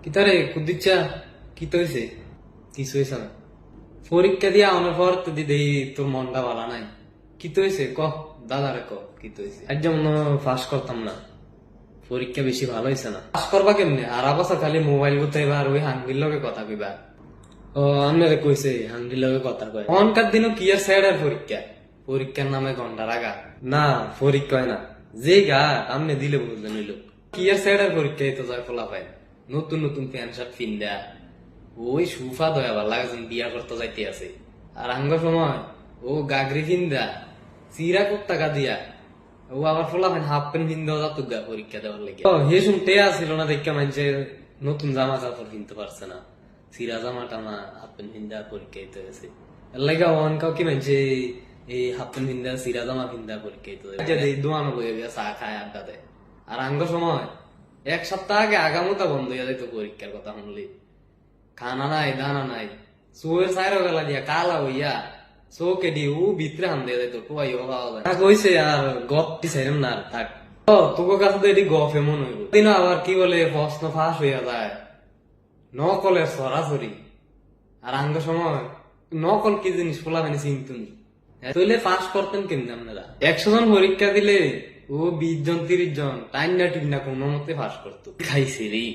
কিতারে কুদিচ্ছা কি তো হয়েছে? কিছু হয়েছে না। পরীক্ষা দিয়ে আনার পর তো দিদি তোর মনটা ভালো নাই। কি তো হয়েছে ক, দাদারে ক কি তো হয়েছে? আর যেমন পাস করতাম না, পরীক্ষা বেশি ভালো হয়েছে না। পাস করবা কেমনে? আর বছর খালি মোবাইল গুতাইবা আর ওই হাঙ্গির লগে কথা কইবা। ও আপনারে কইছে হাঙ্গির লগে কথা কয়। অনকার দিনও কি আর স্যার পরীক্ষা, পরীক্ষার নামে ঘন্টার আগা না, পরীক্ষা হয় না। যে গা আমনে দিলে বুঝলেন হইল কি আর স্যার পরীক্ষায় তো যায় ফলা পায়। নতুন নতুন প্যান্ট শার্ট ফিন্দা ওই সুফা দয়া ভাল লাগে বিয়া করতে যাইতে আছে। আর আঙ্গ সময় ও গাগরি ফিন্দা চিরা টাকা দিয়া ও আবার ফলা পায় হাফ প্যান্ট ফিন্দাও যাতো গা পরীক্ষা দেওয়ার লেগে। হে শুনতে আসছিল না দেখে মানছে নতুন জামা কাপড় কিনতে পারছে না, চিরা জামা টামা হাফ প্যান্ট ফিন্দা পরীক্ষা দিতে গেছে। এর লাগে অন কাউ কি মানছে এই হাফ প্যান্ট ফিন্দা চিরা জামা ফিন্দা পরীক্ষা দিতে দোয়ানো বয়ে গিয়ে চা খায় আড্ডা দেয়। আর আঙ্গ সময় এক সপ্তাহ আগে আগামতা বন্ধ হয়ে যেত পরীক্ষার কথা শুনলি। খানা নাই দানা নাই, চোয়ের সাইর গেলা দিয়া কালা হইয়া চোখে দি ও ভিতরে হান দিয়ে যাইতো টোয়াই পাওয়া যায় না। কইছে আর গপটি সাইরেন না থাক। ও তোকে কাছে তো এটি গপ এমন হইব দিন আবার কি বলে প্রশ্ন ফাঁস হইয়া যায় নকলের সরাসরি। আর আঙ্গ সময় নকল কি জিনিস ফোলা মানে চিন্তুনি তইলে পাস করতেন কেমনি আপনারা? 100 জন পরীক্ষা দিলে ও 20 জন 30 জন টাইম না ঠিক না কোনো মতে পাস করতো। খাইছে রে।